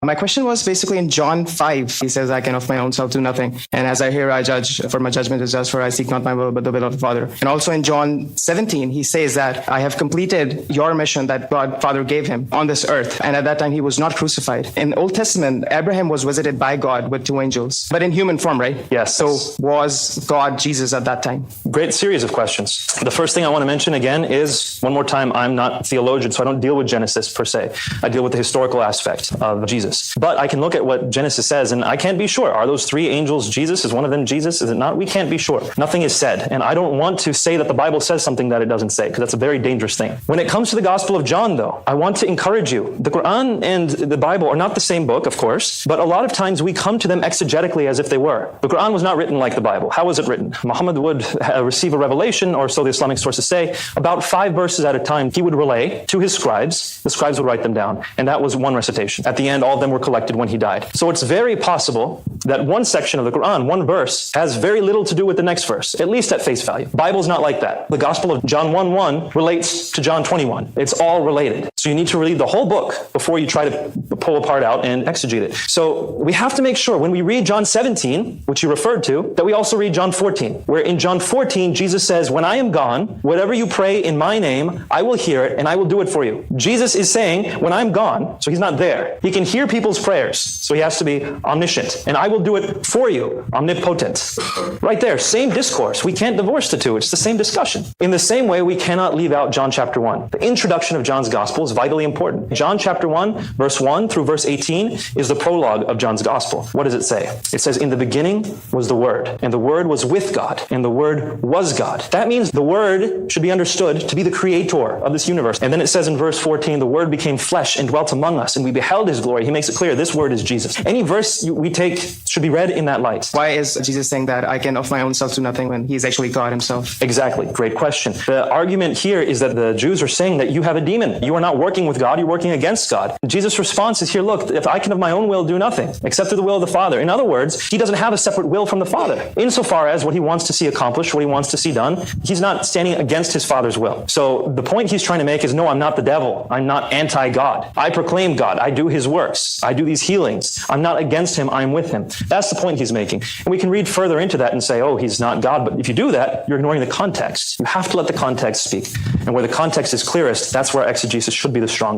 My question was basically in John 5. He says, I can of my own self do nothing. And as I hear, I judge, for my judgment is just, for I seek not my will, but the will of the Father. And also in John 17, he says that I have completed your mission that God Father gave him on this earth. And at that time, he was not crucified. In the Old Testament, Abraham was visited by God with 2 angels, but in human form, right? Yes. So was God Jesus at that time? Great series of questions. The first thing I want to mention again is, one more time, I'm not a theologian, so I don't deal with Genesis per se. I deal with the historical aspect of Jesus. But I can look at what Genesis says, and I can't be sure. Are those 3 angels Jesus? Is one of them Jesus? Is it not? We can't be sure. Nothing is said. And I don't want to say that the Bible says something that it doesn't say, because that's a very dangerous thing. When it comes to the Gospel of John, though, I want to encourage you. The Quran and the Bible are not the same book, of course, but a lot of times we come to them exegetically as if they were. The Quran was not written like the Bible. How was it written? Muhammad would receive a revelation, or so the Islamic sources say, about 5 verses at a time he would relay to his scribes. The scribes would write them down, and that was one recitation. At the end, all of them were collected when he died. So it's very possible that one section of the Quran, one verse, has very little to do with the next verse, at least at face value. Bible's not like that. The Gospel of John 1:1 relates to John 21. It's all related. So you need to read the whole book before you try to pull a part out and exegete it. So we have to make sure when we read John 17, which you referred to, that we also read John 14, where in John 14, Jesus says, when I am gone, whatever you pray in my name, I will hear it and I will do it for you. Jesus is saying, when I'm gone, so he's not there. He can hear people's prayers, so he has to be omniscient. And I will do it for you, omnipotent. Right there, same discourse. We can't divorce the two. It's the same discussion. In the same way, we cannot leave out John chapter 1. The introduction of John's gospel is vitally important. John chapter 1, verse 1 through verse 18 is the prologue of John's gospel. What does it say? It says, in the beginning was the Word, and the Word was with God, and the Word was God. That means the Word should be understood to be the creator of this universe. And then it says in verse 14, the Word became flesh and dwelt among us, and we beheld his glory. He makes it clear this Word is Jesus. Any verse we take should be read in that light. Why is Jesus saying that I can of my own self do nothing when he's actually God himself? Exactly. Great question. The argument here is that the Jews are saying that you have a demon. You are not working with God, you're working against God. Jesus' response is here, look, if I can of my own will do nothing, except through the will of the Father. In other words, he doesn't have a separate will from the Father. Insofar as what he wants to see accomplished, what he wants to see done, he's not standing against his Father's will. So the point he's trying to make is, no, I'm not the devil. I'm not anti-God. I proclaim God. I do his works. I do these healings. I'm not against him. I'm with him. That's the point he's making. And we can read further into that and say, oh, he's not God. But if you do that, you're ignoring the context. You have to let the context speak. And where the context is clearest, that's where exegesis should be the strongest.